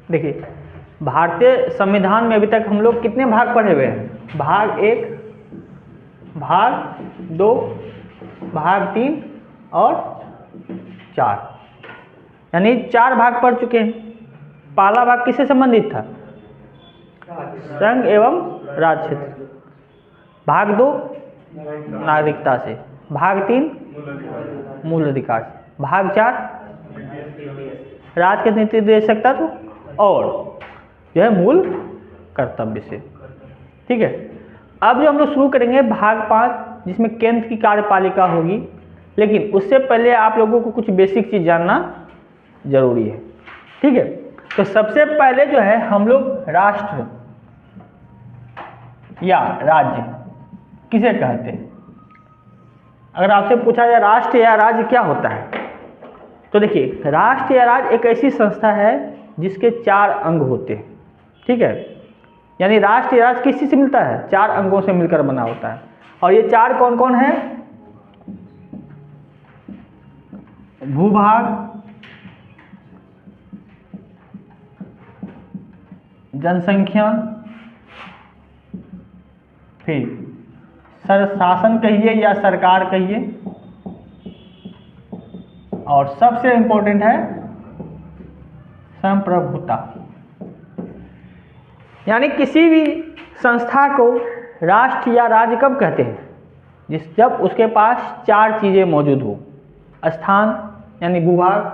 देखिए, भारतीय संविधान में अभी तक हम लोग कितने भाग पढ़े हुए हैं? भाग 1, भाग 2, भाग 3 और 4, यानी 4 भाग पढ़ चुके हैं। पहला भाग किससे संबंधित था? संघ एवं राज्य क्षेत्र। भाग 2 नागरिकता से। भाग 3 मूल अधिकार से। भाग 4 राज्य के निर्देशकता तो और जो है मूल कर्तव्य से। ठीक है, अब जो हम लोग शुरू करेंगे भाग 5, जिसमें केंद्र की कार्यपालिका होगी, लेकिन उससे पहले आप लोगों को कुछ बेसिक चीज़ जानना जरूरी है। ठीक है, तो सबसे पहले जो है हम लोग राष्ट्र या राज्य किसे कहते हैं? अगर आपसे पूछा जाए राष्ट्र या राज्य क्या होता है, तो देखिए, राष्ट्र या राज्य एक ऐसी संस्था है जिसके 4 अंग होते हैं। ठीक है, यानी राष्ट्र या राज्य किस चीज से मिलता है? 4 अंगों से मिलकर बना होता है। और ये 4 कौन कौन है? भूभाग, जनसंख्या, फिर शासन कहिए या सरकार कहिए, और सबसे इंपॉर्टेंट है संप्रभुता। यानी किसी भी संस्था को राष्ट्र या राज्य कब कहते हैं? जब उसके पास 4 चीज़ें मौजूद हो: स्थान यानी भूभाग,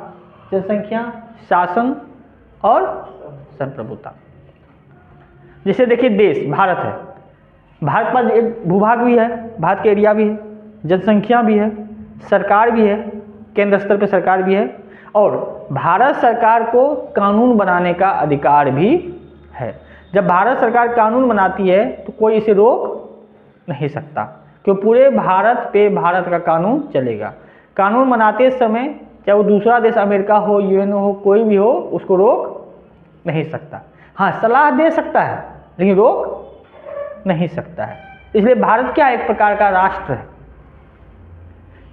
जनसंख्या, शासन और संप्रभुता। जैसे देखिए, देश भारत है, भारत पर एक भूभाग भी है, भारत के एरिया भी है, जनसंख्या भी है, सरकार भी है, केंद्र स्तर पर सरकार भी है, और भारत सरकार को कानून बनाने का अधिकार भी है। जब भारत सरकार कानून बनाती है तो कोई इसे रोक नहीं सकता, क्योंकि पूरे भारत पे भारत का कानून चलेगा। कानून बनाते समय चाहे वो दूसरा देश अमेरिका हो, यूएन हो, कोई भी हो, उसको रोक नहीं सकता। हाँ, सलाह दे सकता है, लेकिन रोक नहीं सकता है। इसलिए भारत क्या एक प्रकार का राष्ट्र है।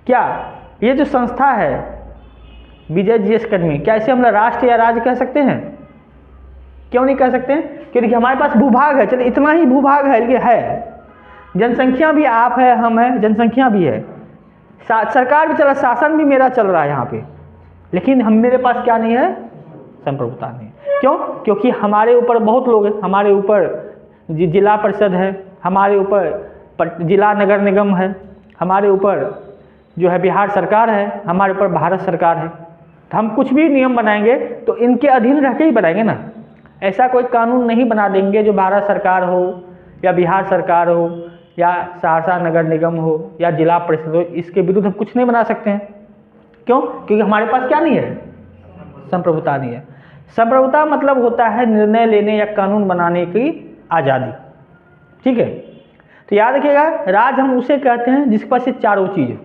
क्या ये जो संस्था है विजय जीएस अकेडमी, क्या इसे हम राष्ट्र या राज्य कह सकते हैं? क्यों नहीं कह सकते हैं? क्योंकि हमारे पास भूभाग है, चलिए इतना ही भूभाग है, जनसंख्या भी आप है, हम है, जनसंख्या भी है, सरकार भी चला, शासन भी मेरा चल रहा है यहाँ पे, लेकिन मेरे पास क्या नहीं है? संप्रभुता नहीं। क्यों? क्योंकि हमारे ऊपर बहुत लोग हैं, हमारे ऊपर जिला परिषद है, हमारे ऊपर जिला नगर निगम है, हमारे ऊपर जो है बिहार सरकार है, हमारे ऊपर भारत सरकार है। तो हम कुछ भी नियम बनाएंगे तो इनके अधीन रह के ही बनाएंगे ना। ऐसा कोई कानून नहीं बना देंगे जो भारत सरकार हो या बिहार सरकार हो या सहरसा नगर निगम हो या जिला परिषद हो, इसके विरुद्ध हम कुछ नहीं बना सकते हैं। क्यों? क्योंकि हमारे पास क्या नहीं है? संप्रभुता नहीं है। संप्रभुता मतलब होता है निर्णय लेने या कानून बनाने की आज़ादी। ठीक है, तो याद रखिएगा, राज्य हम उसे कहते हैं जिसके पास ये 4 चीज़।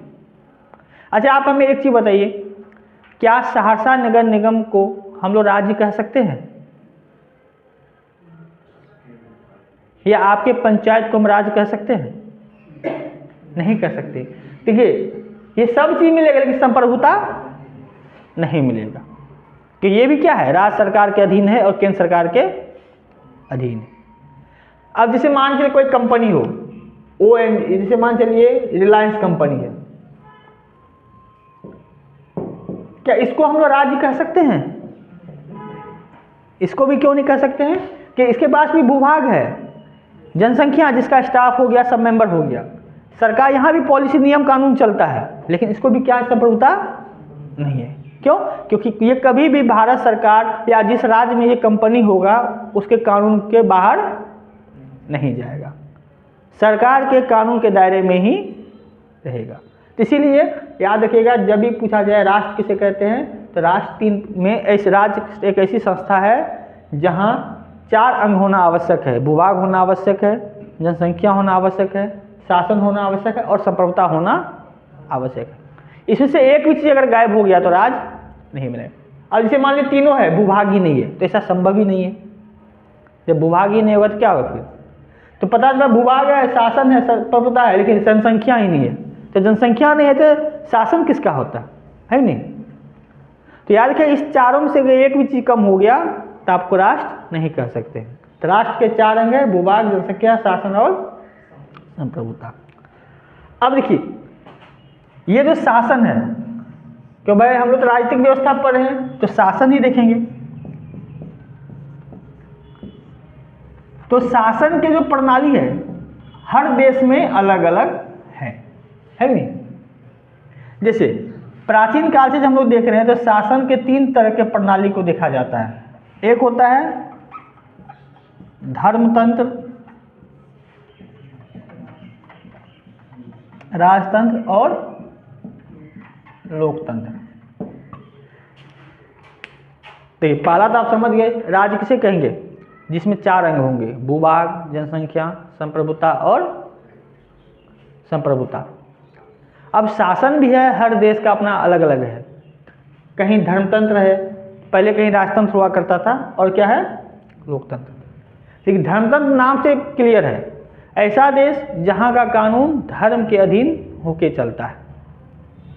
अच्छा, आप हमें एक चीज़ बताइए, क्या सहरसा नगर निगम को हम लोग राज्य कह सकते हैं? या आपके पंचायत को हम राज्य कह सकते हैं? नहीं कह सकते। देखिए, ये सब चीज़ मिलेगा, लेकिन संप्रभुता नहीं मिलेगा, कि ये भी क्या है? राज्य सरकार के अधीन है और केंद्र सरकार के अधीन है। अब जैसे मान चलिए कोई कंपनी हो, जैसे मान चलिए रिलायंस कंपनी है, क्या इसको हम लोग राज्य कह सकते हैं? इसको भी क्यों नहीं कह सकते हैं? कि इसके पास भी भूभाग है, जनसंख्या, जिसका स्टाफ हो गया, सब मेंबर हो गया, सरकार, यहाँ भी पॉलिसी नियम कानून चलता है, लेकिन इसको भी क्या संप्रभुता नहीं है। क्यों? क्योंकि ये कभी भी भारत सरकार या जिस राज्य में ये कंपनी होगा उसके कानून के बाहर नहीं जाएगा, सरकार के कानून के दायरे में ही रहेगा। इसीलिए याद रखिएगा, जब भी पूछा जाए राष्ट्र किसे कहते हैं, तो राष्ट्र 3 में ऐसे राज्य एक ऐसी संस्था है जहाँ 4 अंग होना आवश्यक है। भूभाग होना आवश्यक है, जनसंख्या होना आवश्यक है, शासन होना आवश्यक है और संप्रभुता होना आवश्यक है। इसमें से एक भी चीज़ अगर गायब हो गया तो राज नहीं मिलेगा। अब जैसे मान लीजिए तीनों है, भूभाग ही नहीं है, तो ऐसा संभव ही नहीं है। जब भूभाग ही नहीं होगा तो क्या होगा फिर? तो पता चला भूभाग है, शासन है, संप्रभुता है, लेकिन जनसंख्या ही नहीं है। तो जनसंख्या नहीं है तो शासन किसका होता है नहीं? तो याद रखिए, इस चारों में से एक भी चीज़ कम हो गया तो आपको राष्ट्र नहीं कह सकते। तो राष्ट्र के 4 अंग है, भूभाग, जनसंख्या, शासन और संप्रभुता। अब देखिए ये जो शासन है, क्यों भाई हम लोग तो राजनीतिक व्यवस्था पढ़ रहे हैं तो शासन ही देखेंगे। तो शासन के जो प्रणाली है हर देश में अलग अलग है नहीं। जैसे प्राचीन काल से जब हम लोग देख रहे हैं तो शासन के 3 तरह के प्रणाली को देखा जाता है। एक होता है धर्मतंत्र, राजतंत्र और लोकतंत्र। देखिए पहला तो आप समझ गए, राज्य किसे कहेंगे, जिसमें 4 अंग होंगे, भूभाग, जनसंख्या, संप्रभुता और संप्रभुता। अब शासन भी है, हर देश का अपना अलग अलग है। कहीं धर्मतंत्र है, पहले कहीं राजतंत्र हुआ करता था, और क्या है लोकतंत्र। लेकिन धर्मतंत्र नाम से क्लियर है, ऐसा देश जहाँ का कानून धर्म के अधीन होके चलता है।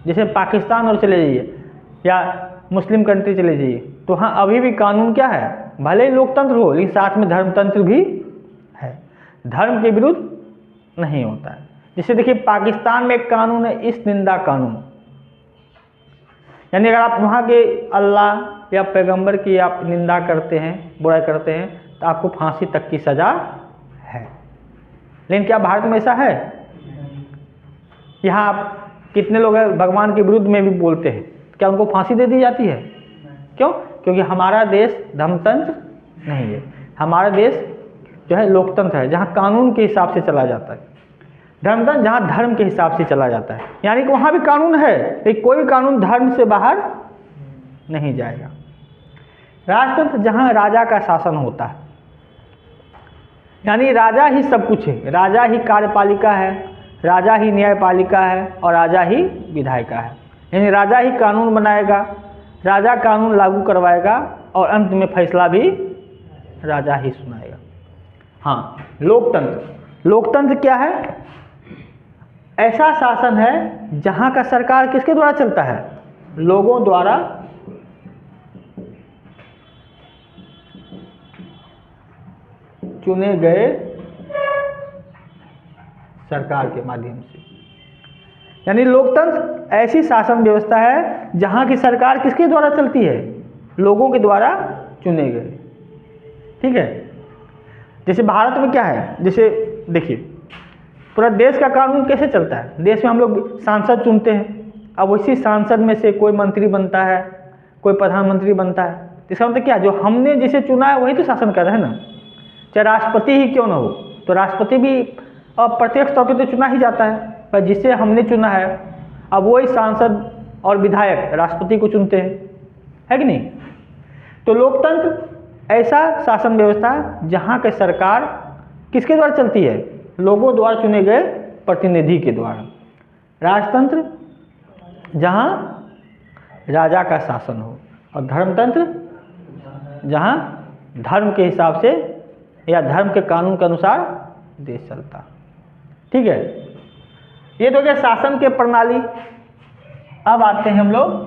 जैसे पाकिस्तान और चले जाइए या मुस्लिम कंट्री चले जाइए तो हाँ अभी भी कानून क्या है, भले ही लोकतंत्र हो लेकिन साथ में धर्मतंत्र भी है, धर्म के विरुद्ध नहीं होता है। जैसे देखिए पाकिस्तान में एक कानून है इस निंदा कानून, यानी अगर आप वहाँ के अल्लाह या पैगंबर की आप निंदा करते हैं, बुराई करते हैं तो आपको फांसी तक की सज़ा है। लेकिन क्या भारत में ऐसा है? यहाँ आप कितने लोग हैं भगवान के विरुद्ध में भी बोलते हैं, क्या उनको फांसी दे दी जाती है? क्यों? क्योंकि हमारा देश धर्मतंत्र नहीं है, हमारा देश जो है लोकतंत्र है, जहाँ कानून के हिसाब से चला जाता है। धर्मतंत्र जहाँ धर्म के हिसाब से चला जाता है, यानी कि वहाँ भी कानून है लेकिन कोई भी कानून धर्म से बाहर नहीं जाएगा। राजतंत्र जहाँ राजा का शासन होता है, यानी राजा ही सब कुछ है, राजा ही कार्यपालिका है, राजा ही न्यायपालिका है और राजा ही विधायिका है। यानी राजा ही कानून बनाएगा, राजा कानून लागू करवाएगा और अंत में फैसला भी राजा ही सुनाएगा। हाँ, लोकतंत्र, लोकतंत्र क्या है? ऐसा शासन है जहाँ का सरकार किसके द्वारा चलता है? लोगों द्वारा चुने गए सरकार के माध्यम से। यानी लोकतंत्र ऐसी शासन व्यवस्था है जहाँ की सरकार किसके द्वारा चलती है? लोगों के द्वारा चुने गए। ठीक है। जैसे भारत में क्या है, जैसे देखिए पूरा देश का कानून कैसे चलता है, देश में हम लोग सांसद चुनते हैं, अब उसी सांसद में से कोई मंत्री बनता है, कोई प्रधानमंत्री बनता है। इसका मतलब क्या, जो हमने जिसे चुना है वही तो शासन कर रहा है ना, चाहे राष्ट्रपति ही क्यों ना हो। तो राष्ट्रपति भी प्रत्यक्ष तौर पर तो चुना ही जाता है, पर जिसे हमने चुना है अब वही सांसद और विधायक राष्ट्रपति को चुनते हैं, है कि नहीं। तो लोकतंत्र ऐसा शासन व्यवस्था जहाँ की सरकार किसके द्वारा चलती है? लोगों द्वारा चुने गए प्रतिनिधि के द्वारा। राजतंत्र जहाँ राजा का शासन हो, और धर्मतंत्र जहाँ धर्म के हिसाब से या धर्म के कानून के अनुसार देश चलता। ठीक है, ये तो क्या शासन के प्रणाली। अब आते हैं हम लोग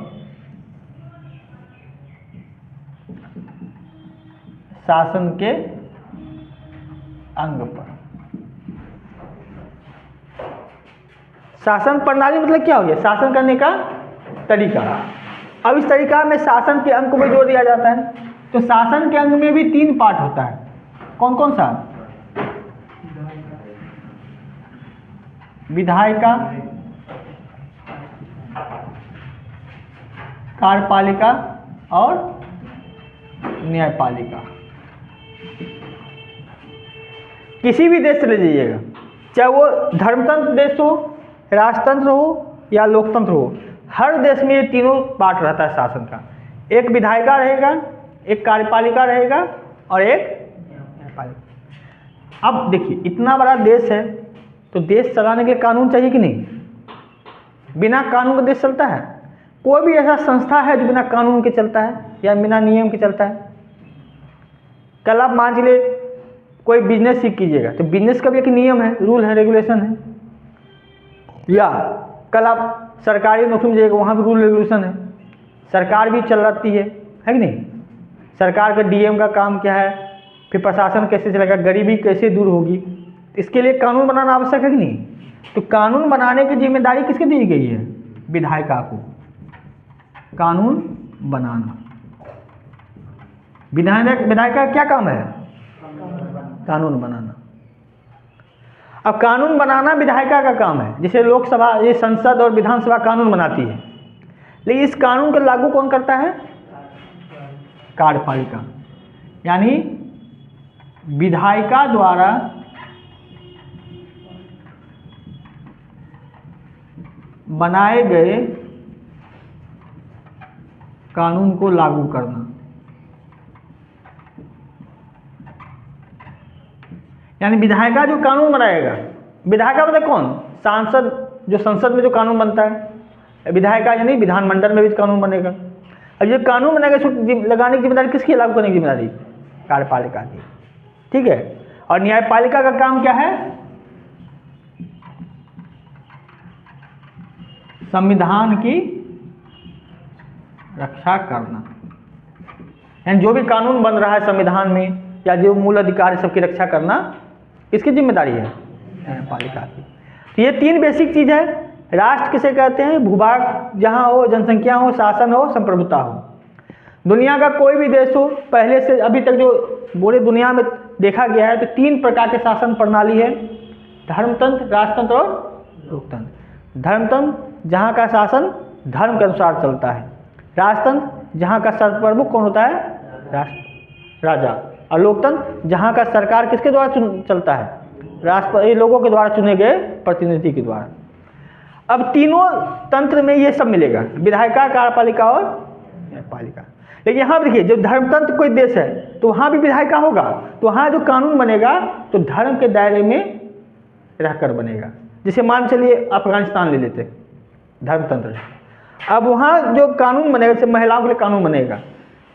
शासन के अंग पर। शासन प्रणाली मतलब क्या हो गया? शासन करने का तरीका। अब इस तरीका में शासन के अंग को भी जोड़ दिया जाता है। तो शासन के अंग में भी 3 पार्ट होता है। कौन कौन सा? विधायिका, कार्यपालिका और न्यायपालिका। किसी भी देश चले जाइएगा, चाहे वो धर्मतंत्र देश हो, राजतंत्र हो या लोकतंत्र हो, हर देश में ये तीनों पार्ट रहता है शासन का। एक विधायिका रहेगा, एक कार्यपालिका रहेगा और एक न्यायपालिका। अब देखिए इतना बड़ा देश है तो देश चलाने के लिए कानून चाहिए कि नहीं? बिना कानून का देश चलता है? कोई भी ऐसा संस्था है जो बिना कानून के चलता है या बिना नियम के चलता है? कल आप मान चलिए कोई बिजनेस ही कीजिएगा तो बिजनेस का भी एक नियम है, रूल है, रेगुलेशन है। या कल आप सरकारी नौकरी में जाइएगा, वहाँ भी रूल रेगुलेशन है, सरकार भी चलाती है कि नहीं? सरकार का डीएम का काम क्या है, फिर प्रशासन कैसे चलेगा, गरीबी कैसे दूर होगी, इसके लिए कानून बनाना आवश्यक है कि नहीं। तो कानून बनाने की जिम्मेदारी किसके दी गई है, विधायिका को कानून बनाना। विधायिका का क्या काम है, कानून बनाना। अब कानून बनाना विधायिका का काम है, जैसे लोकसभा, ये संसद और विधानसभा कानून बनाती है, लेकिन इस कानून को लागू कौन करता है, कार्यपालिका, यानी विधायिका द्वारा बनाए गए कानून को लागू करना। यानी विधायिका जो कानून बनाएगा, विधायिका मतलब कौन, सांसद, जो संसद में जो कानून बनता है, विधायिका यानी विधानमंडल में भी कानून बनेगा। अब जो कानून बनेगा इसको लगाने की जिम्मेदारी किसकी, लागू करने की जिम्मेदारी कार्यपालिका की, ठीक है। और न्यायपालिका का काम क्या है, संविधान की रक्षा करना। यानी जो भी कानून बन रहा है संविधान में या जो मूल अधिकार है सबकी रक्षा करना किसकी जिम्मेदारी है, न्यायपालिका की। तो ये तीन बेसिक चीज है। राष्ट्र किसे कहते हैं, भूभाग जहाँ हो, जनसंख्या हो, शासन हो, संप्रभुता हो। दुनिया का कोई भी देश हो, पहले से अभी तक जो पूरे दुनिया में देखा गया है, तो तीन प्रकार के शासन प्रणाली है, धर्मतंत्र, राजतंत्र और लोकतंत्र। धर्मतंत्र जहाँ का शासन धर्म के अनुसार चलता है, राजतंत्र जहाँ का सर्वप्रमुख कौन होता है, राजा, और लोकतंत्र जहाँ का सरकार किसके द्वारा चलता है, राष्ट्रपति, लोगों के द्वारा चुने गए प्रतिनिधि के द्वारा। अब तीनों तंत्र में ये सब मिलेगा, विधायिका, कार्यपालिका और न्यायपालिका। लेकिन यहाँ देखिए, जब धर्मतंत्र कोई देश है तो वहाँ भी विधायिका होगा, तो वहाँ जो कानून बनेगा तो धर्म के दायरे में रहकर बनेगा। जैसे मान चलिए अफगानिस्तान ले लेते, धर्मतंत्र। अब वहाँ जो कानून बनेगा, जैसे महिलाओं के लिए कानून बनेगा,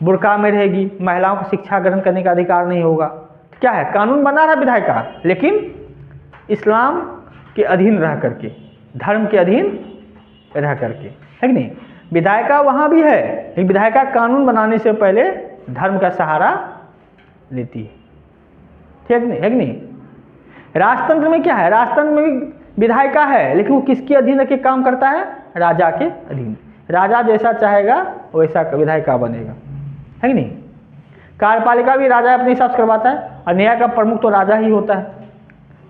बुर्का में रहेगी, महिलाओं को शिक्षा ग्रहण करने का अधिकार नहीं होगा। तो क्या है, कानून बना रहा विधायिका, लेकिन इस्लाम के अधीन रह करके, धर्म के अधीन रह करके, है कि नहीं। विधायिका वहाँ भी है, लेकिन विधायिका कानून बनाने से पहले धर्म का सहारा लेती है, ठीक है कि नहीं। राजतंत्र में क्या है, राजतंत्र में भी विधायिका है, लेकिन वो किसके अधीन रह के काम करता है, राजा के अधीन। राजा जैसा चाहेगा वैसा विधायिका बनेगा, है कि नहीं। कार्यपालिका भी राजा अपने हिसाब से करवाता है, और न्याय का प्रमुख तो राजा ही होता है।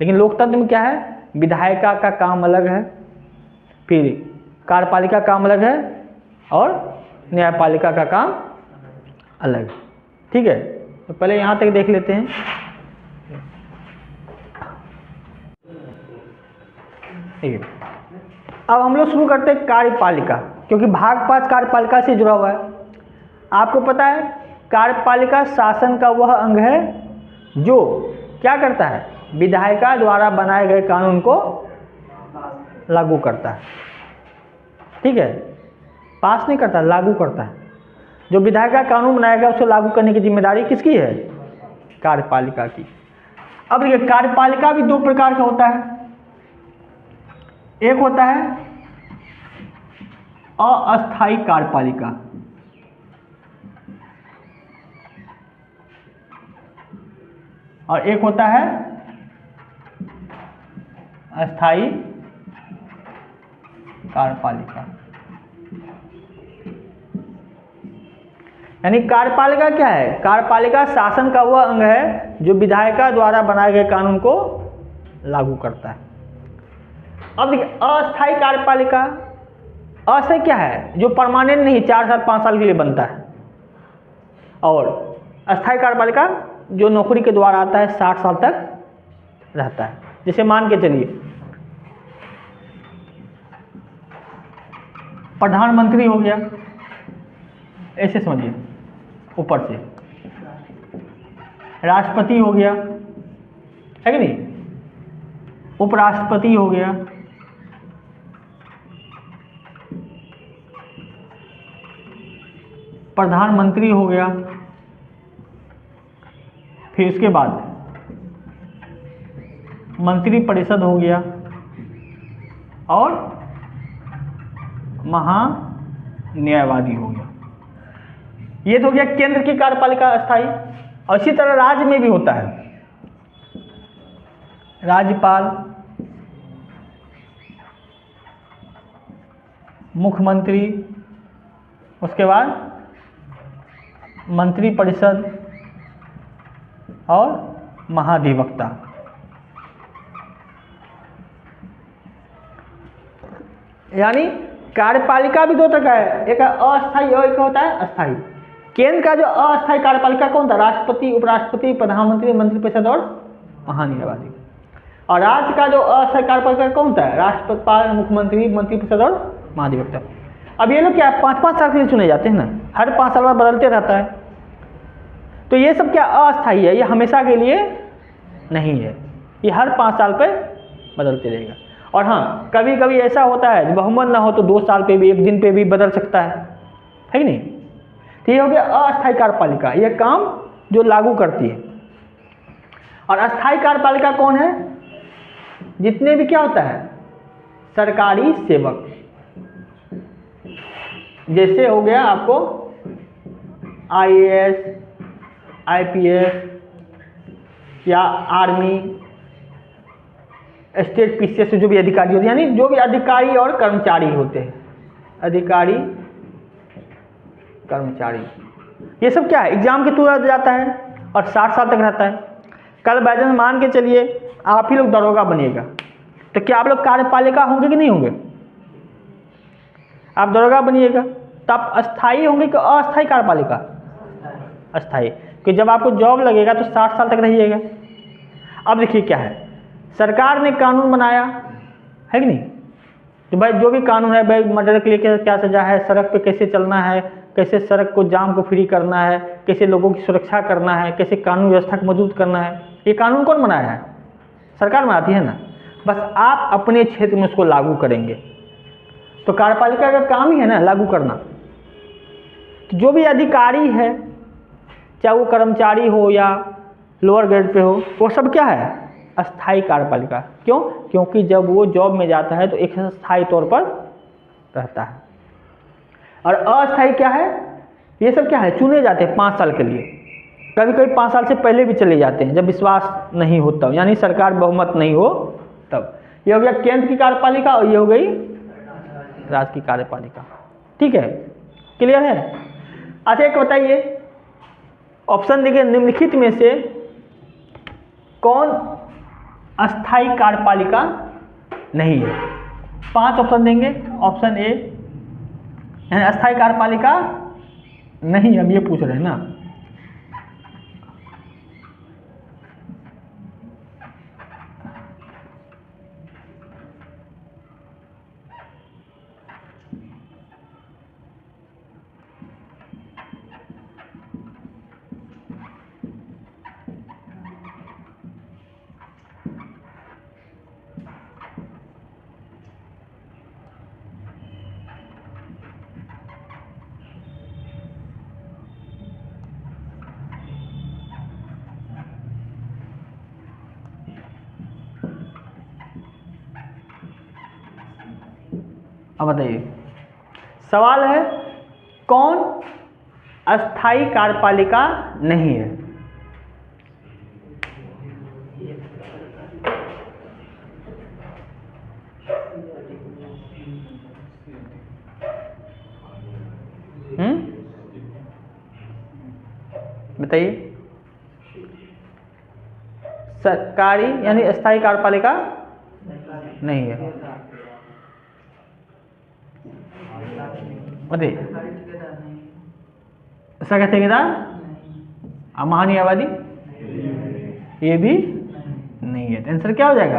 लेकिन लोकतंत्र में क्या है, विधायिका का काम अलग है, फिर कार्यपालिका काम अलग है, और न्यायपालिका का काम अलग है, ठीक है। तो पहले यहाँ तक देख लेते हैं। ठीक है, अब हम लोग शुरू करते हैं कार्यपालिका, क्योंकि भाग 5 कार्यपालिका से जुड़ा हुआ है। आपको पता है कार्यपालिका शासन का वह अंग है जो क्या करता है, विधायिका द्वारा बनाए गए कानून को लागू करता है, ठीक है। पास नहीं करता, लागू करता है। जो विधायिका कानून बनाएगा उसे लागू करने की जिम्मेदारी किसकी है, कार्यपालिका की। अब देखिए, कार्यपालिका भी दो प्रकार का होता है। एक होता है अस्थायी कार्यपालिका, और एक होता है अस्थायी कार्यपालिका। यानी कार्यपालिका क्या है, कार्यपालिका शासन का वह अंग है जो विधायिका द्वारा बनाए गए कानून को लागू करता है। अब देखिए, अस्थायी कार्यपालिका, अस्थायी क्या है, जो परमानेंट नहीं, 4 साल 5 साल के लिए बनता है। और अस्थायी कार्यपालिका जो नौकरी के द्वारा आता है, 60 साल तक रहता है। जैसे मान के चलिए, प्रधानमंत्री हो गया, ऐसे समझिए ऊपर से, राष्ट्रपति हो गया, है कि नहीं, उपराष्ट्रपति हो गया, प्रधानमंत्री हो गया, फिर उसके बाद मंत्री परिषद हो गया, और महान्यायवादी हो गया। ये तो हो गया केंद्र की कार्यपालिका अस्थाई। और इसी तरह राज्य में भी होता है, राज्यपाल, मुख्यमंत्री, उसके बाद मंत्रिपरिषद और महाधिवक्ता। यानी कार्यपालिका भी दो तरह का है, एक अस्थायी और एक होता है अस्थायी। केंद्र का जो अस्थायी कार्यपालिका कौन था? राष्ट्रपति, उपराष्ट्रपति, प्रधानमंत्री, मंत्रिपरिषद और महान्यायवादी। और राज्य का जो अस्थायी कार्यपालिका कौन था? राष्ट्रपति, मुख्यमंत्री, मंत्रिपरिषद और महाधिवक्ता। अब ये लोग क्या 5-5 साल के लिए चुने जाते हैं ना, हर 5 साल बाद बदलते रहता है। तो ये सब क्या अस्थायी है, ये हमेशा के लिए नहीं है, ये हर 5 साल पे बदलते रहेगा। और हाँ, कभी कभी ऐसा होता है बहुमत ना हो तो 2 साल पे भी, 1 दिन पे भी बदल सकता है कि नहीं। तो ये हो गया अस्थायी कार्यपालिका, ये काम जो लागू करती है। और अस्थायी कार्यपालिका कौन है? जितने भी क्या होता है सरकारी सेवक, जैसे हो गया आपको IAS, IPS या आर्मी, स्टेट PCS से जो भी अधिकारी होते हैं, यानी जो भी अधिकारी और कर्मचारी होते हैं, अधिकारी कर्मचारी, ये सब क्या है एग्जाम के थ्रू जाता है और 60 साल तक रहता है। कल बाय चांस मान के चलिए आप ही लोग दरोगा बनिएगा, तो क्या आप लोग कार्यपालिका होंगे कि नहीं होंगे? आप दरोगा बनिएगा तब अस्थाई होंगे कि अस्थायी कार्यपालिका? अस्थाई, कि जब आपको जॉब लगेगा तो 60 साल तक रहिएगा। अब देखिए क्या है, सरकार ने कानून बनाया है कि नहीं, तो भाई जो भी कानून है, भाई मर्डर के लिए क्या सजा है, सड़क पे कैसे चलना है, कैसे सड़क को जाम को फ्री करना है, कैसे लोगों की सुरक्षा करना है, कैसे कानून व्यवस्था को मजबूत करना है, ये कानून कौन बनाया है? सरकार बनाती है ना। बस आप अपने क्षेत्र में उसको लागू करेंगे। तो कार्यपालिका का काम ही है ना लागू करना। तो जो भी अधिकारी है, चाहे वो कर्मचारी हो या लोअर ग्रेड पे हो, वो सब क्या है अस्थायी कार्यपालिका। क्यों? क्योंकि जब वो जॉब में जाता है तो एक स्थायी तौर पर रहता है। और अस्थायी क्या है? ये सब क्या है चुने जाते हैं 5 साल के लिए, कभी कभी 5 साल से पहले भी चले जाते हैं जब विश्वास नहीं होता, यानी सरकार बहुमत नहीं हो तब। ये हो गया केंद्र की कार्यपालिका और ये हो गई राज्य की कार्यपालिका। ठीक है, क्लियर है? अच्छा एक बताइए, ऑप्शन देखिए, निम्नलिखित में से कौन अस्थायी कार्यपालिका नहीं है? 5 ऑप्शन देंगे। ऑप्शन ए यानी अस्थायी कार्यपालिका नहीं, हम ये पूछ रहे हैं ना। अब बताइए, सवाल है कौन अस्थायी कार्यपालिका नहीं है? बताइए। सरकारी यानी अस्थायी कार्यपालिका नहीं है। बताइए, सरकारी ठेकेदार, महान्यायवादी, ये भी नहीं है। आंसर क्या हो जाएगा?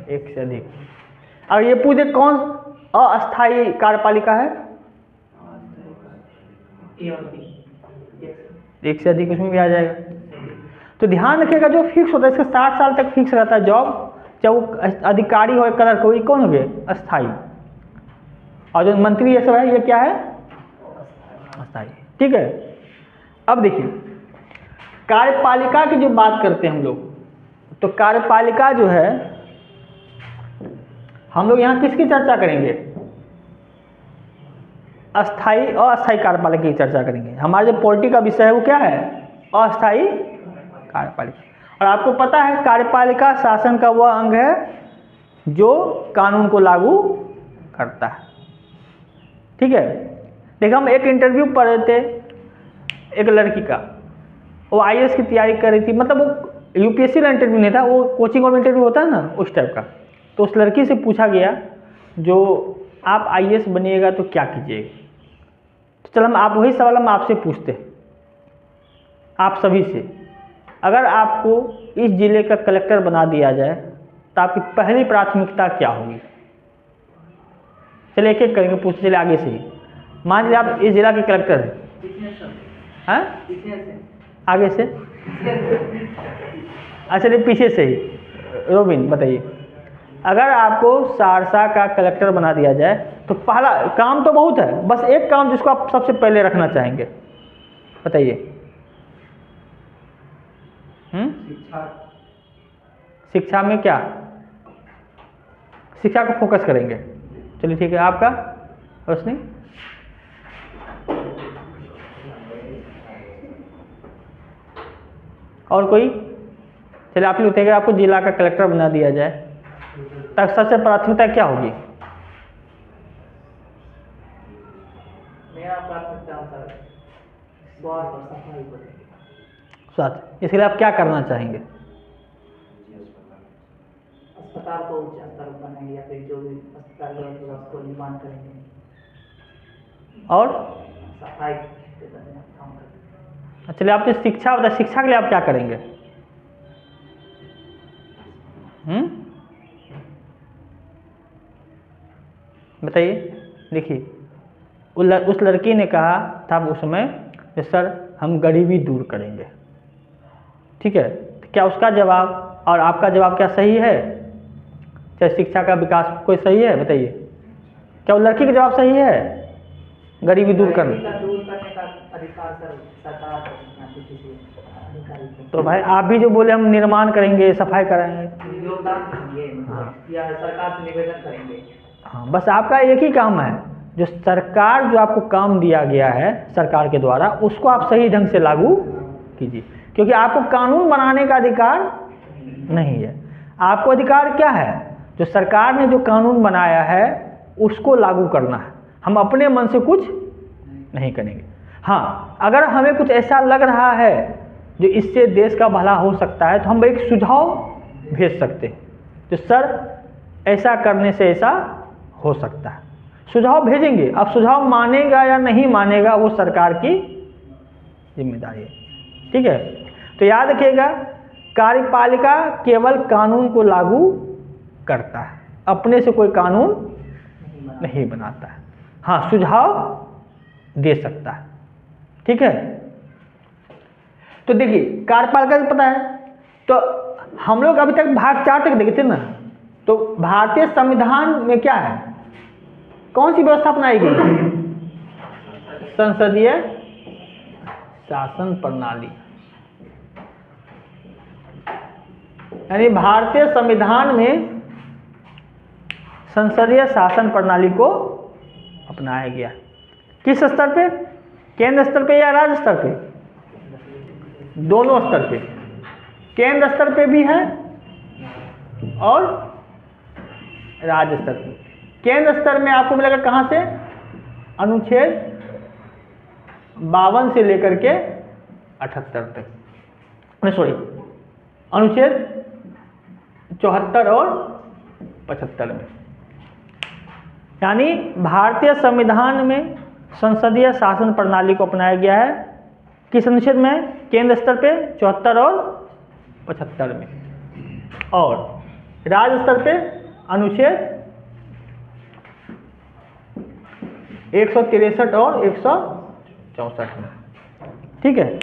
एक से अधिक। अब ये पूछे कौन अस्थायी कार्यपालिका है? एक से अधिक, उसमें भी आ जाएगा। तो ध्यान रखिएगा, जो फिक्स होता है इसका 60 साल तक फिक्स रहता है जॉब, चाहे वो अधिकारी हो कलर कोई कौन हो गए अस्थायी। और जो मंत्री ये सब है ये क्या है अस्थायी। ठीक है, अब देखिए कार्यपालिका की जो बात करते हैं हम लोग, तो कार्यपालिका जो है हम लोग यहाँ किसकी चर्चा करेंगे? अस्थाई और अस्थाई कार्यपालिका की चर्चा करेंगे। हमारा जो पॉलिटी का विषय है वो क्या है? अस्थाई कार्यपालिका। और आपको पता है कार्यपालिका शासन का वह अंग है जो कानून को लागू करता है। ठीक है, देखो हम एक इंटरव्यू पढ़ रहे थे एक लड़की का, वो आईएएस की तैयारी कर रही थी, मतलब वो यूपीएससी का इंटरव्यू नहीं था, वो कोचिंग और इंटरव्यू होता है ना उस टाइप का। तो उस लड़की से पूछा गया जो आप आईएएस बनिएगा तो क्या कीजिएगा। तो चलो हम आप वही सवाल हम आपसे पूछते हैं, आप सभी से, अगर आपको इस जिले का कलेक्टर बना दिया जाए तो आपकी पहली प्राथमिकता क्या होगी? चलिए एक एक करेंगे, पूछते चलिए आगे से ही। मान लीजिए आप इस जिला के कलेक्टर हैं, आगे से, अच्छा चलिए पीछे से ही। रोबिन बताइए, अगर आपको सहरसा का कलेक्टर बना दिया जाए तो पहला काम तो बहुत है, बस एक काम जिसको आप सबसे पहले रखना चाहेंगे, बताइए। शिक्षा में क्या? शिक्षा को फोकस करेंगे। चलिए ठीक है, आपका रोशनी? और कोई? चलिए आप लोग बताइए, आपको जिला का कलेक्टर बना दिया जाए तब सबसे प्राथमिकता क्या होगी? मेरा प्राथमिकता स्वास्थ्य और सफाई को लेकर। स्वास्थ्य, इसके लिए आप क्या करना चाहेंगे? अस्पताल को उच्च स्तर पर बनाएंगे या फिर जो भी अस्पताल है उसको निर्माण करेंगे। और सफाई के बारे में काम करेंगे। चलिए आपने शिक्षा बताया, शिक्षा के लिए आप क्या करेंगे? बताइए। देखिए उस लड़की ने कहा था उस समय कि सर हम गरीबी दूर करेंगे। ठीक है, तो क्या उसका जवाब और आपका जवाब क्या सही है? चाहे शिक्षा का विकास कोई सही है? बताइए, क्या वो लड़की का जवाब सही है? गरीबी दूर करने का अधिकार सरकार तो भाई आप भी जो बोले हम निर्माण करेंगे, सफाई कराएंगे, योगदान देंगे या सरकार से निवेदन करेंगे। हाँ, बस आपका एक ही काम है, जो सरकार जो आपको काम दिया गया है सरकार के द्वारा उसको आप सही ढंग से लागू कीजिए, क्योंकि आपको कानून बनाने का अधिकार नहीं है। आपको अधिकार क्या है? जो सरकार ने जो कानून बनाया है उसको लागू करना है। हम अपने मन से कुछ नहीं करेंगे। हाँ, अगर हमें कुछ ऐसा लग रहा है जो इससे देश का भला हो सकता है तो हम एक सुझाव भेज सकते हैं, तो सर ऐसा करने से ऐसा हो सकता है, सुझाव भेजेंगे। अब सुझाव मानेगा या नहीं मानेगा वो सरकार की जिम्मेदारी है। ठीक है, तो याद रखिएगा, कार्यपालिका केवल कानून को लागू करता है, अपने से कोई कानून नहीं बनाता है। हाँ, सुझाव दे सकता है। ठीक है, तो देखिए कार्यपालिका से पता है, तो हम लोग अभी तक भाग 4 तक देखे थे ना, तो भारतीय संविधान में क्या है, कौन सी व्यवस्था अपनाई गई? संसदीय शासन प्रणाली, यानी भारतीय संविधान में संसदीय शासन प्रणाली को अपनाया गया। किस स्तर पे? केंद्र स्तर पे या राज्य स्तर पे? दोनों स्तर पे। केंद्र स्तर पे भी है और राज्य स्तर पे। केंद्र स्तर में आपको मिलेगा कहाँ से? अनुच्छेद 52 से लेकर के 78 तक, अनुच्छेद 74 और 75 में। यानी भारतीय संविधान में संसदीय शासन प्रणाली को अपनाया गया है। किस अनुच्छेद में? केंद्र स्तर पे 74 और 75 में, और राज्य स्तर पे अनुच्छेद 163 और 164 में। ठीक है,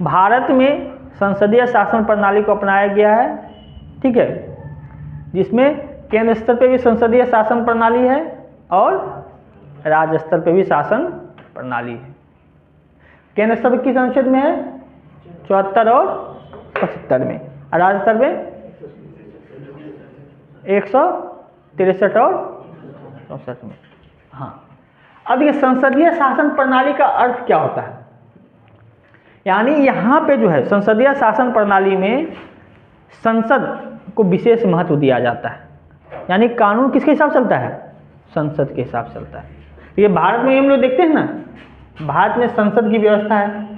भारत में संसदीय शासन प्रणाली को अपनाया गया है। ठीक है, जिसमें केंद्र स्तर पे भी संसदीय शासन प्रणाली है और राज्य स्तर पे भी शासन प्रणाली है। केंद्र स्तर किस अनुच्छेद में है? 74 और 75 में, और राज्य स्तर पे 163 और 64 में। हाँ, अब देखिए संसदीय शासन प्रणाली का अर्थ क्या होता है, यानी यहाँ पे जो है संसदीय शासन प्रणाली में संसद को विशेष महत्व दिया जाता है, यानी कानून किसके हिसाब से चलता है, संसद के हिसाब से चलता है। ये भारत में हम लोग देखते हैं ना, भारत में संसद की व्यवस्था है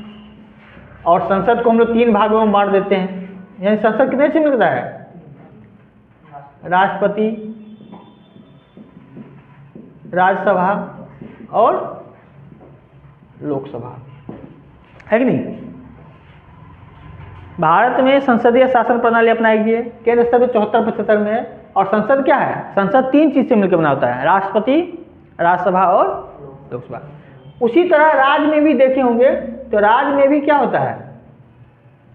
और संसद को हम लोग 3 भागों में बांट देते हैं। यानी संसद कितने से मिलता है, राष्ट्रपति, राज्यसभा और लोकसभा, है कि नहीं। भारत में संसदीय शासन प्रणाली अपनाई गई है, केंद्र स्तर पर 74-75 में है। और संसद क्या है, संसद 3 चीज से मिलकर बना होता है, राष्ट्रपति, राज्यसभा और लोकसभा। उसी तरह राज्य में भी देखे होंगे तो राज्य में भी क्या होता है,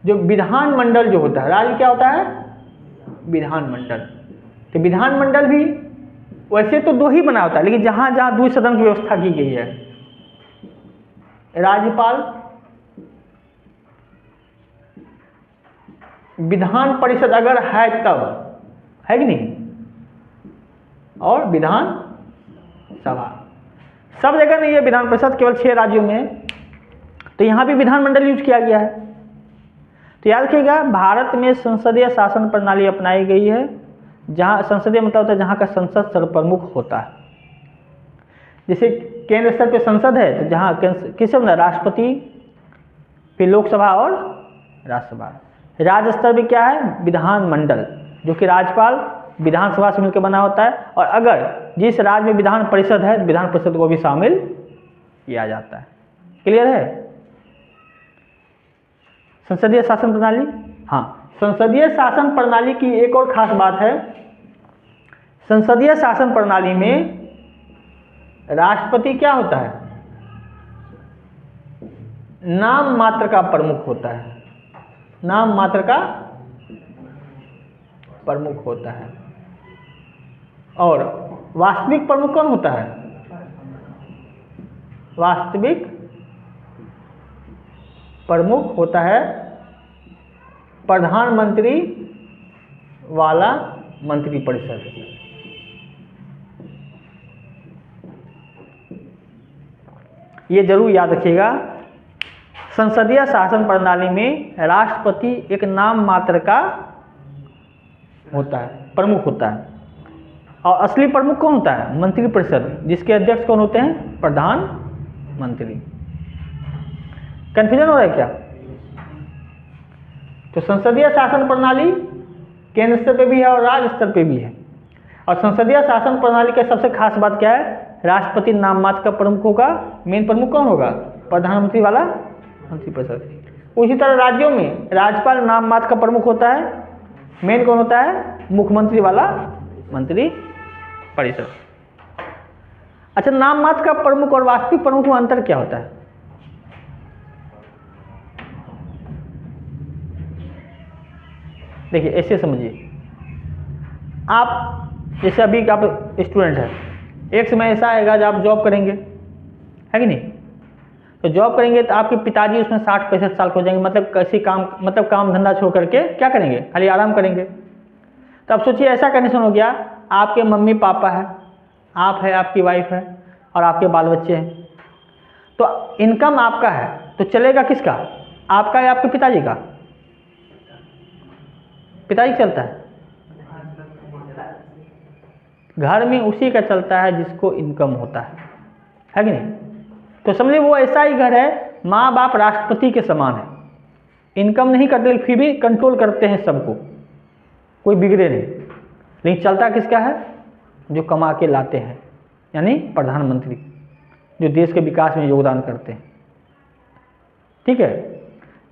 जो विधानमंडल जो होता है, राज्य क्या होता है, विधानमंडल। तो विधानमंडल भी वैसे तो 2 ही बना होता है, लेकिन जहाँ जहाँ 2 सदन की व्यवस्था की गई है, राज्यपाल, विधान परिषद अगर है तब, है कि नहीं, और विधान सभा। सब जगह नहीं है विधान परिषद, केवल 6 राज्यों में है। तो यहाँ भी विधानमंडल यूज किया गया है। तो याद रखिएगा, भारत में संसदीय शासन प्रणाली अपनाई गई है, जहाँ संसदीय मतलब होता है जहाँ का संसद सर्वप्रमुख होता है। जैसे केंद्र स्तर पे संसद है तो जहाँ किससे बना, राष्ट्रपति, फिर लोकसभा और राज्यसभा। राज्य स्तर पे क्या है, विधानमंडल, जो कि राज्यपाल, विधानसभा से मिलकर बना होता है। और अगर जिस राज्य में विधान परिषद है, विधान परिषद को भी शामिल किया जाता है। क्लियर है संसदीय शासन प्रणाली। हाँ, संसदीय शासन प्रणाली की एक और खास बात है, संसदीय शासन प्रणाली में राष्ट्रपति क्या होता है, नाम मात्र का प्रमुख होता है, नाम मात्र का प्रमुख होता है। और वास्तविक प्रमुख कौन होता है, वास्तविक प्रमुख होता है प्रधानमंत्री वाला मंत्रिपरिषद। ये जरूर याद रखिएगा, संसदीय शासन प्रणाली में राष्ट्रपति एक नाम मात्र का होता है, प्रमुख होता है। और असली प्रमुख कौन होता है, मंत्रिपरिषद, जिसके अध्यक्ष कौन होते हैं, प्रधानमंत्री। कंफ्यूजन हो रहा है क्या। तो संसदीय शासन प्रणाली केंद्र स्तर पे भी है और राज्य स्तर पे भी है। और संसदीय शासन प्रणाली का सबसे खास बात क्या है, राष्ट्रपति नाम मात्र का प्रमुख होगा, मेन प्रमुख कौन होगा, प्रधानमंत्री वाला मंत्रिपरिषद। उसी तरह राज्यों में राज्यपाल नाम मात्र का प्रमुख होता है, मेन कौन होता है, मुख्यमंत्री वाला मंत्री परिषद। अच्छा, नाम मात्र का प्रमुख और वास्तविक प्रमुख में अंतर क्या होता है। देखिए ऐसे समझिए, आप जैसे अभी आप स्टूडेंट हैं, एक समय ऐसा आएगा जब आप जॉब करेंगे, है कि नहीं। तो जॉब करेंगे तो आपके पिताजी उसमें 60-65 साल के हो जाएंगे, मतलब कैसे काम, मतलब काम धंधा छोड़ करके क्या करेंगे, खाली आराम करेंगे। तो अब सोचिए ऐसा कंडीशन हो गया, आपके मम्मी पापा है, आप है, आपकी वाइफ है और आपके बाल बच्चे हैं। तो इनकम आपका है तो चलेगा किसका, आपका या आपके पिताजी का, पिताजी चलता है। घर में उसी का चलता है जिसको इनकम होता है कि नहीं। तो समझिए वो ऐसा ही घर है, माँ बाप राष्ट्रपति के समान है, इनकम नहीं करते फिर भी कंट्रोल करते हैं सबको, कोई बिगड़े नहीं। लेकिन चलता किसका है, जो कमा के लाते हैं, यानी प्रधानमंत्री, जो देश के विकास में योगदान करते हैं। ठीक है,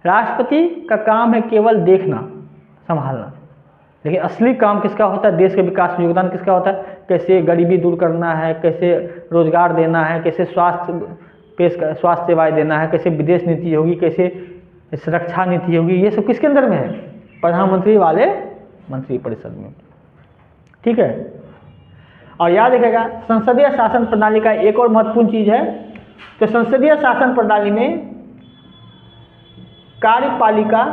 राष्ट्रपति का काम है केवल देखना, संभालना, लेकिन असली काम किसका होता है, देश के विकास में योगदान किसका होता है, कैसे गरीबी दूर करना है, कैसे रोजगार देना है, कैसे स्वास्थ्य सेवाएं देना है, कैसे विदेश नीति होगी, कैसे सुरक्षा नीति होगी, ये सब किसके अंदर में है, प्रधानमंत्री वाले मंत्रिपरिषद में। ठीक है, और याद रखिएगा संसदीय शासन प्रणाली का एक और महत्वपूर्ण चीज है, तो संसदीय शासन प्रणाली में कार्यपालिका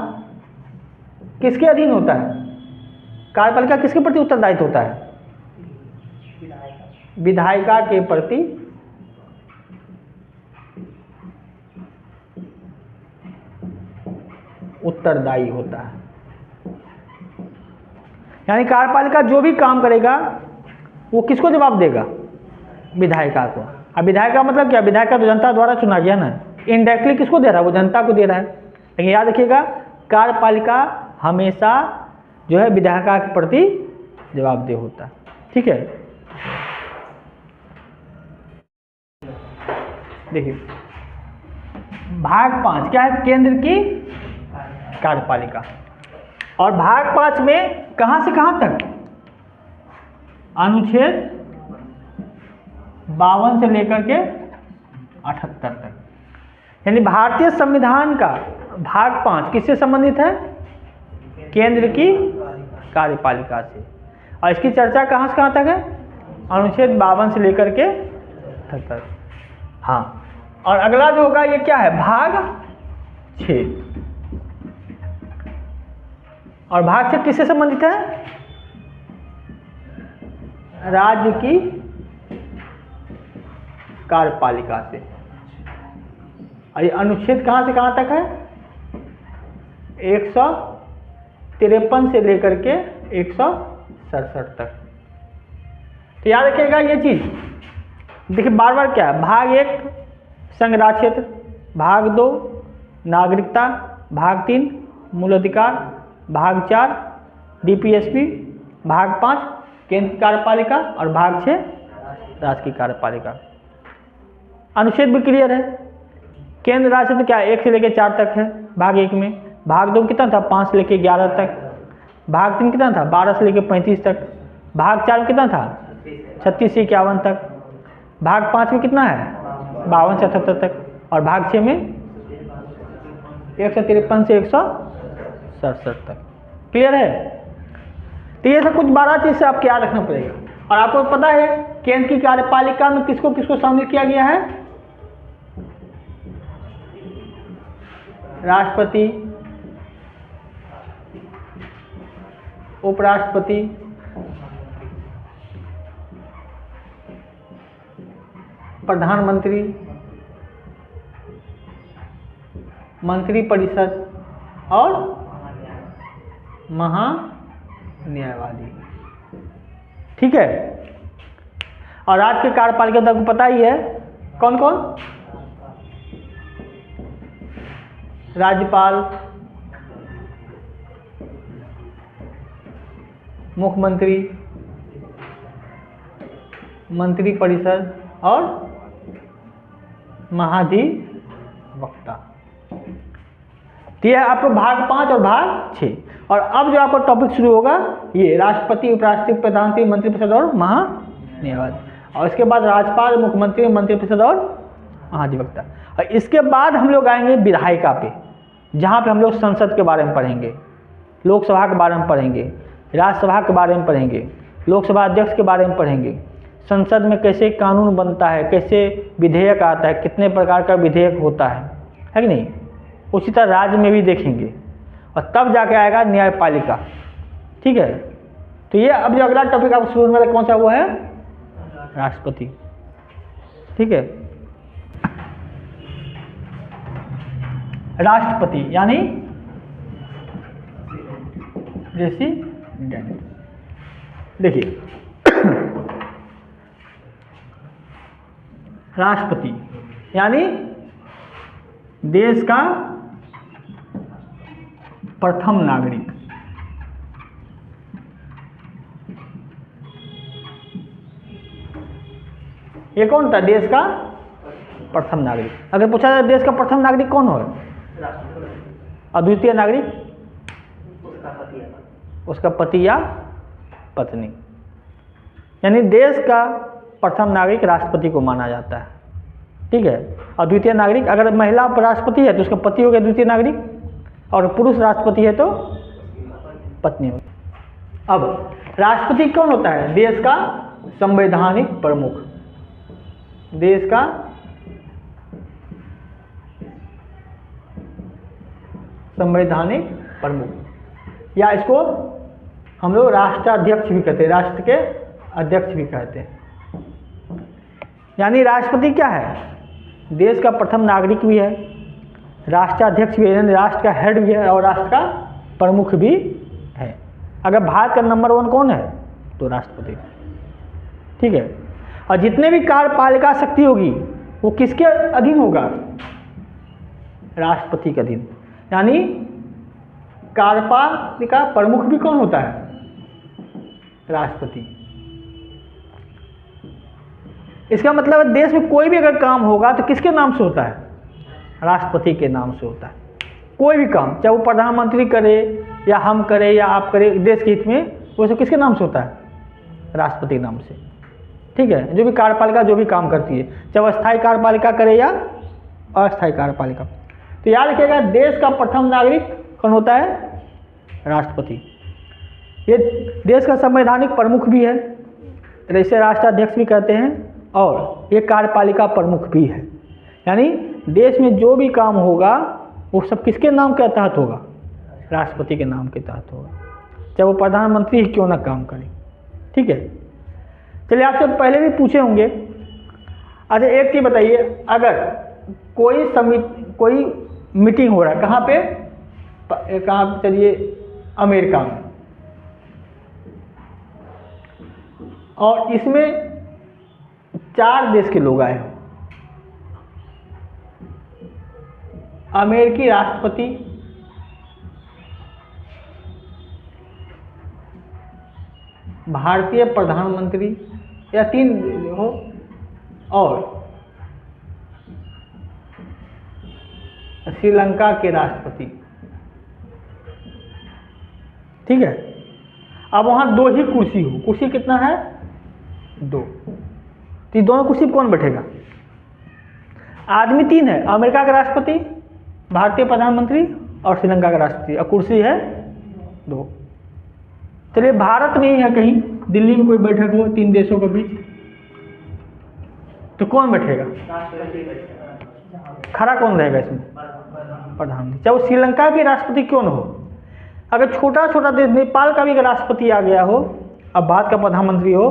किसके अधीन होता है, कार्यपालिका किसके प्रति उत्तरदायित्व होता है, विधायिका के प्रति उत्तरदायी होता है। यानी कार्यपालिका जो भी काम करेगा वो किसको जवाब देगा? विधायिका को। अब विधायिका मतलब क्या? विधायिका तो जनता द्वारा चुना गया ना, इनडायरेक्टली किसको दे रहा है? वो जनता को दे रहा है। लेकिन याद रखिएगा कार्यपालिका हमेशा जो है विधायिका के प्रति जवाबदेह होता है। ठीक है, देखिए भाग 5 क्या है? केंद्र की कार्यपालिका। और भाग 5 में कहां से कहां तक? अनुच्छेद 52 से लेकर के 78 तक। यानी भारतीय संविधान का भाग 5 किससे संबंधित है? केंद्र की कार्यपालिका से। और इसकी चर्चा कहां से कहां तक है? अनुच्छेद 52 से लेकर के 78 तक। हाँ, और अगला जो होगा ये क्या है? भाग 6। और भाग 6 किससे संबंधित है? राज्य की कार्यपालिका से। और ये अनुच्छेद कहां से कहां तक है? 153 से लेकर के 167 तक। तो याद रखिएगा ये चीज। देखिए बार बार क्या है? भाग 1 संघ राज्य क्षेत्र, भाग 2 नागरिकता, भाग 3 मूल अधिकार, भाग 4 डीपीएसपी, भाग 5 केंद्र की कार्यपालिका और भाग 6 राज्य की कार्यपालिका। अनुच्छेद भी क्लियर है। केंद्र राज्य क्षेत्र क्या 1 से लेकर 4 तक है भाग 1 में। भाग 2 कितना था? 5 से लेकर 11 तक। भाग 3 कितना था? 12 से लेकर 35 तक। भाग 4 में कितना था? 36 से 51 तक। भाग 5 में कितना है? 52 से 78 तक। और भाग 6 में 153 से 167 तक। क्लियर है? तो ये सब कुछ 12 चीज से आपको याद रखना पड़ेगा। और आपको पता है केंद्र की कार्यपालिका में किसको किसको शामिल किया गया है? राष्ट्रपति, उपराष्ट्रपति, प्रधानमंत्री, मंत्रिपरिषद और महान्यायवादी। ठीक है। और राज्य के कार्यपालिका तो आपको पता ही है कौन कौन? राज्यपाल, मुख्यमंत्री, मंत्रिपरिषद और महाधिवक्ता। तो यह आपको भाग 5 और भाग 6। और अब जो आपका टॉपिक शुरू होगा ये राष्ट्रपति, उपराष्ट्रपति, प्रधानमंत्री, मंत्रिपरिषद और महान्यायवादी। और इसके बाद राज्यपाल, मुख्यमंत्री, मंत्रिपरिषद और महाधिवक्ता। और इसके बाद हम लोग आएंगे विधायिका पे, जहाँ पे हम लोग संसद के बारे में पढ़ेंगे, लोकसभा के बारे में पढ़ेंगे, राज्यसभा के बारे में पढ़ेंगे, लोकसभा अध्यक्ष के बारे में पढ़ेंगे, संसद में कैसे कानून बनता है, कैसे विधेयक आता है, कितने प्रकार का विधेयक होता है कि नहीं। उसी तरह राज्य में भी देखेंगे। और तब जाके आएगा न्यायपालिका। ठीक है। तो ये अब जो अगला टॉपिक आपको शुरू होने वाला कौन सा वो है? राष्ट्रपति। ठीक है। राष्ट्रपति यानी प्रेसिडेंट। देखिए राष्ट्रपति यानी देश का प्रथम नागरिक। ये कौन था? देश का प्रथम नागरिक। अगर पूछा जाए देश का प्रथम नागरिक कौन हो? अद्वितीय नागरिक? उसका पति या पत्नी। यानी देश का प्रथम नागरिक राष्ट्रपति को माना जाता है। ठीक है। और द्वितीय नागरिक, अगर महिला राष्ट्रपति है तो उसका पति हो गया द्वितीय नागरिक, और पुरुष राष्ट्रपति है तो पत्नी होगी। अब राष्ट्रपति कौन होता है? देश का संवैधानिक प्रमुख। देश का संवैधानिक प्रमुख, या इसको हम लोग राष्ट्राध्यक्ष भी कहते हैं, राष्ट्र के अध्यक्ष भी कहते हैं। यानी राष्ट्रपति क्या है? देश का प्रथम नागरिक भी है, राष्ट्राध्यक्ष भी है, यानी राष्ट्र का हेड भी है और राष्ट्र का प्रमुख भी है। अगर भारत का नंबर 1 कौन है तो राष्ट्रपति, ठीक है। और जितने भी कार्यपालिका शक्ति होगी वो किसके अधीन होगा, राष्ट्रपति के अधीन। यानी कार्यपालिका प्रमुख भी कौन होता है, राष्ट्रपति। इसका मतलब है देश में कोई भी अगर काम होगा तो किसके नाम से होता है, राष्ट्रपति के नाम से होता है। कोई भी काम, चाहे वो प्रधानमंत्री करे या हम करें या आप करें देश के हित में, वो सब किसके नाम से होता है, राष्ट्रपति के नाम से, ठीक है। जो भी कार्यपालिका जो भी काम करती है, चाहे वो स्थायी कार्यपालिका करे या अस्थायी कार्यपालिका। तो याद रखिएगा देश का प्रथम नागरिक कौन होता है, राष्ट्रपति। ये देश का संवैधानिक प्रमुख भी है, इसे राष्ट्राध्यक्ष भी कहते हैं, और ये कार्यपालिका प्रमुख भी है। यानी देश में जो भी काम होगा वो सब किसके नाम के तहत होगा, राष्ट्रपति के नाम के तहत होगा, चाहे वो प्रधानमंत्री ही क्यों ना काम करे, ठीक है। चलिए आपसे पहले भी पूछे होंगे। अच्छा एक चीज़ बताइए, अगर कोई मीटिंग हो रहा है कहाँ पे, कहाँ, चलिए अमेरिका में, और इसमें 4 देश के लोग आए हो, अमेरिकी राष्ट्रपति, भारतीय प्रधानमंत्री या 3 हो, और श्रीलंका के राष्ट्रपति, ठीक है। अब वहाँ 2 ही कुर्सी हो, कुर्सी कितना है, 2। तो दोनों कुर्सी पर कौन बैठेगा, आदमी 3 है, अमेरिका का राष्ट्रपति, भारतीय प्रधानमंत्री और श्रीलंका का राष्ट्रपति, और कुर्सी है 2। चलिए भारत में ही है कहीं, दिल्ली में कोई बैठक हो 3 देशों के बीच, तो कौन बैठेगा, खड़ा कौन रहेगा इसमें, प्रधानमंत्री। चाहे वो श्रीलंका के राष्ट्रपति क्यों न हो, अगर छोटा छोटा देश नेपाल का भी अगर राष्ट्रपति आ गया हो, अब भारत का प्रधानमंत्री हो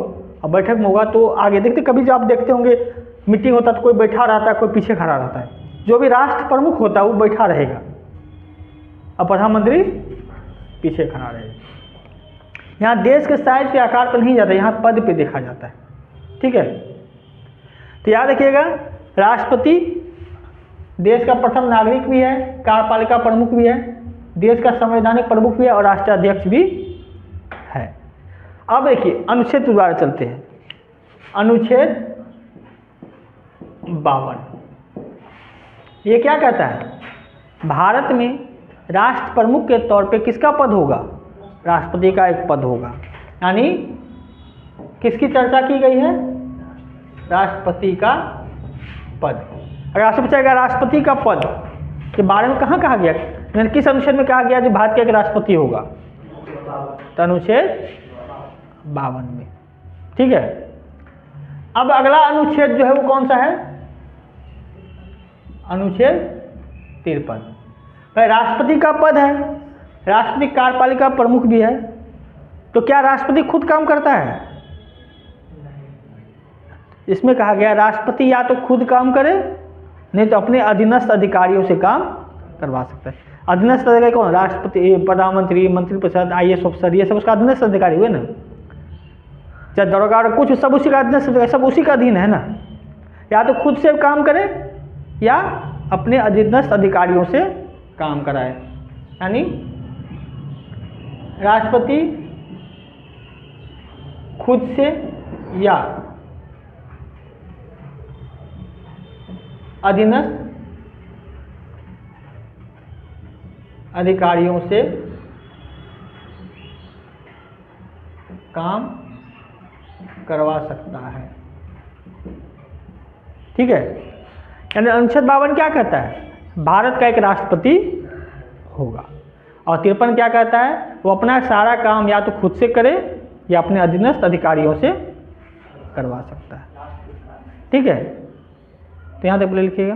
और बैठक में होगा, तो आगे देखते, कभी जब आप देखते होंगे मीटिंग होता है तो कोई बैठा रहता है, कोई पीछे खड़ा रहता है, जो भी राष्ट्र प्रमुख होता है वो बैठा रहेगा और प्रधानमंत्री पीछे खड़ा रहेगा। यहाँ देश के साइज के आकार पर नहीं जाता, यहाँ पद पे देखा जाता है, ठीक है। तो याद रखिएगा राष्ट्रपति देश का प्रथम नागरिक भी है, कार्यपालिका प्रमुख भी है, देश का संवैधानिक प्रमुख भी है और राष्ट्राध्यक्ष भी है। अब देखिए अनुच्छेद द्वारा चलते हैं। अनुच्छेद 52 ये क्या कहता है, भारत में राष्ट्र प्रमुख के तौर पे किसका पद होगा, राष्ट्रपति का एक पद होगा। यानी किसकी चर्चा की गई है, राष्ट्रपति का पद। अगर आपसे पूछेगा राष्ट्रपति का पद के बारे में कहाँ कहा गया, यानी किस अनुच्छेद में कहा गया जो भारत का एक राष्ट्रपति होगा, तो अनुच्छेद 52 में, ठीक है। अब अगला अनुच्छेद जो है वो कौन सा है, अनुच्छेद 53। राष्ट्रपति का पद है, राष्ट्रपति कार्यपालिका प्रमुख भी है, तो क्या राष्ट्रपति खुद काम करता है, इसमें कहा गया राष्ट्रपति या तो खुद काम करे नहीं तो अपने अधीनस्थ अधिकारियों से काम करवा सकता है। अधीनस्थ अधिकारी कौन, राष्ट्रपति, प्रधानमंत्री, मंत्रिपरिषद, IAS अफसर, ये सब उसका अधीनस्थ अधिकारी हुए ना, चाहे दरोगा और कुछ सब उसी का अधीनस्थ अधिकारी, सब उसी का अधीन है ना। या तो खुद से काम करे या अपने अधीनस्थ अधिकारियों से काम कराए। यानी राष्ट्रपति खुद से या अधीनस्थ अधिकारियों से काम करवा सकता है, ठीक है। यानी अनुच्छेद 52 क्या कहता है, भारत का एक राष्ट्रपति होगा, और 53 क्या कहता है, वो अपना सारा काम या तो खुद से करे या अपने अधीनस्थ अधिकारियों से करवा सकता है, ठीक है। तो यहाँ तक बोले लिखिएगा।